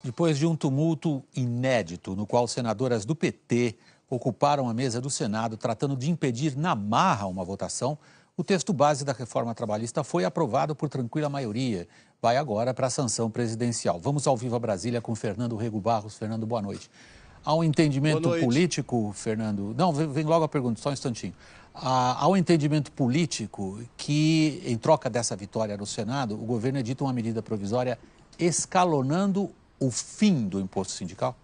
Depois de um tumulto inédito, no qual senadoras do PT ocuparam a mesa do Senado tratando de impedir na marra uma votação, o texto base da reforma trabalhista foi aprovado por tranquila maioria. Vai agora para a sanção presidencial. Vamos ao Viva Brasília com Fernando Rego Barros. Fernando, boa noite. Há um entendimento político, Fernando... Não, vem logo a pergunta, só um instantinho. Há um entendimento político que, em troca dessa vitória no Senado, o governo edita uma medida provisória escalonando o fim do imposto sindical?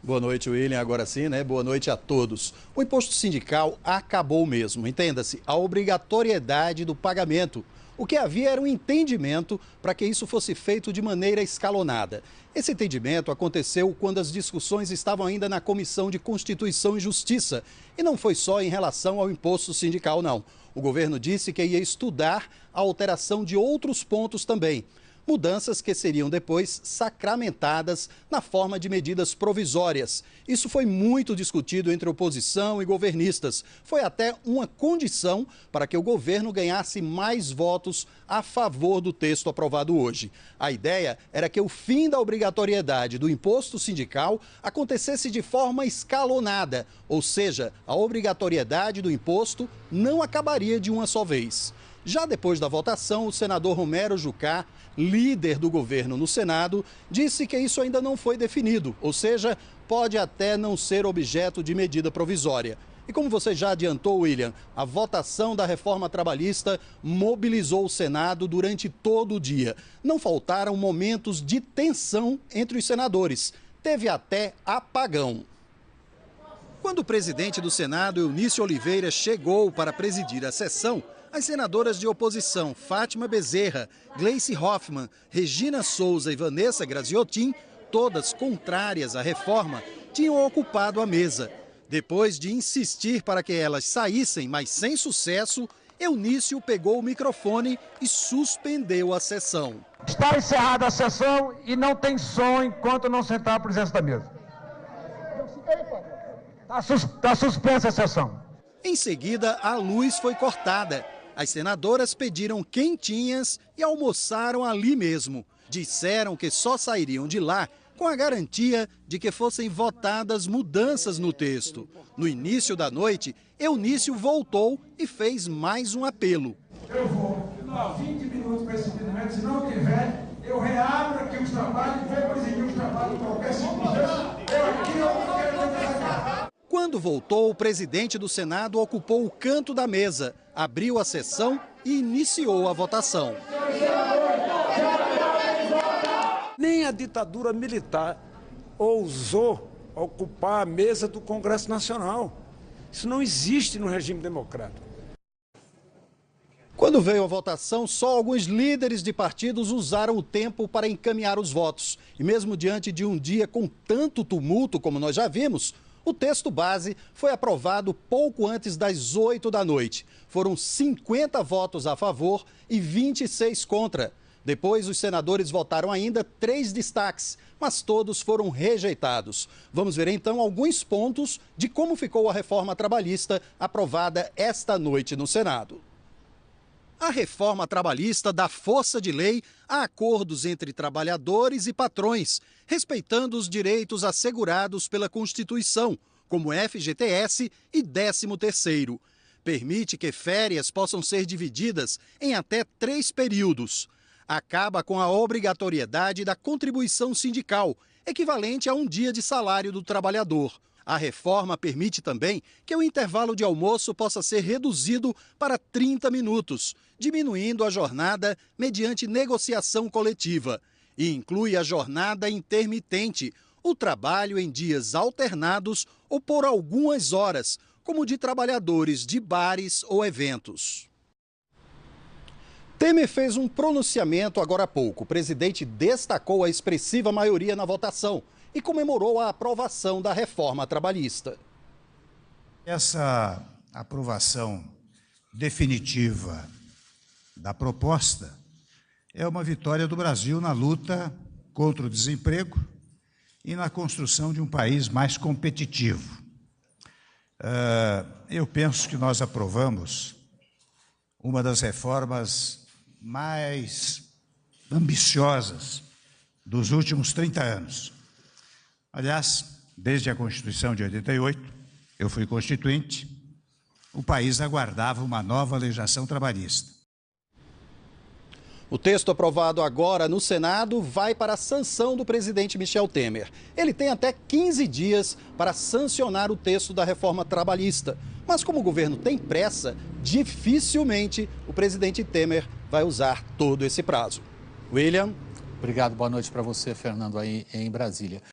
Boa noite, William. Agora sim, né? Boa noite a todos. O imposto sindical acabou mesmo. Entenda-se, a obrigatoriedade do pagamento. O que havia era um entendimento para que isso fosse feito de maneira escalonada. Esse entendimento aconteceu quando as discussões estavam ainda na Comissão de Constituição e Justiça. E não foi só em relação ao imposto sindical, não. O governo disse que ia estudar a alteração de outros pontos também. Mudanças que seriam depois sacramentadas na forma de medidas provisórias. Isso foi muito discutido entre oposição e governistas. Foi até uma condição para que o governo ganhasse mais votos a favor do texto aprovado hoje. A ideia era que o fim da obrigatoriedade do imposto sindical acontecesse de forma escalonada, ou seja, a obrigatoriedade do imposto não acabaria de uma só vez. Já depois da votação, o senador Romero Jucá, líder do governo no Senado, disse que isso ainda não foi definido, ou seja, pode até não ser objeto de medida provisória. E como você já adiantou, William, a votação da reforma trabalhista mobilizou o Senado durante todo o dia. Não faltaram momentos de tensão entre os senadores. Teve até apagão. Quando o presidente do Senado, Eunício Oliveira, chegou para presidir a sessão, as senadoras de oposição Fátima Bezerra, Gleice Hoffmann, Regina Souza e Vanessa Graziotin, todas contrárias à reforma, tinham ocupado a mesa. Depois de insistir para que elas saíssem, mas sem sucesso, Eunício pegou o microfone e suspendeu a sessão. Está encerrada a sessão e não tem som enquanto não sentar a presença da mesa. Está suspensa a sessão. Em seguida, a luz foi cortada. As senadoras pediram quentinhas e almoçaram ali mesmo. Disseram que só sairiam de lá com a garantia de que fossem votadas mudanças no texto. No início da noite, Eunício voltou e fez mais um apelo. Eu vou dar 20 minutos para esse entendimento, se não tiver, eu reabro aqui os trabalhos, vou presidir os trabalhos em qualquer circunstância. Eu aqui não quero nada. Quando voltou, o presidente do Senado ocupou o canto da mesa, abriu a sessão e iniciou a votação. Nem a ditadura militar ousou ocupar a mesa do Congresso Nacional. Isso não existe no regime democrático. Quando veio a votação, só alguns líderes de partidos usaram o tempo para encaminhar os votos. E mesmo diante de um dia com tanto tumulto como nós já vimos, o texto base foi aprovado pouco antes das 8 da noite. Foram 50 votos a favor e 26 contra. Depois, os senadores votaram ainda 3 destaques, mas todos foram rejeitados. Vamos ver então alguns pontos de como ficou a reforma trabalhista aprovada esta noite no Senado. A reforma trabalhista dá força de lei a acordos entre trabalhadores e patrões, respeitando os direitos assegurados pela Constituição, como FGTS e 13º. Permite que férias possam ser divididas em até 3 períodos. Acaba com a obrigatoriedade da contribuição sindical, equivalente a um dia de salário do trabalhador. A reforma permite também que o intervalo de almoço possa ser reduzido para 30 minutos, diminuindo a jornada mediante negociação coletiva. E inclui a jornada intermitente, o trabalho em dias alternados ou por algumas horas, como de trabalhadores de bares ou eventos. Temer fez um pronunciamento agora há pouco. O presidente destacou a expressiva maioria na votação e comemorou a aprovação da reforma trabalhista. Essa aprovação definitiva da proposta é uma vitória do Brasil na luta contra o desemprego e na construção de um país mais competitivo. Eu penso que nós aprovamos uma das reformas mais ambiciosas dos últimos 30 anos. Aliás, desde a Constituição de 88, eu fui constituinte, o país aguardava uma nova legislação trabalhista. O texto aprovado agora no Senado vai para a sanção do presidente Michel Temer. Ele tem até 15 dias para sancionar o texto da reforma trabalhista. Mas como o governo tem pressa, dificilmente o presidente Temer vai usar todo esse prazo. William? Obrigado, boa noite para você, Fernando, aí em Brasília.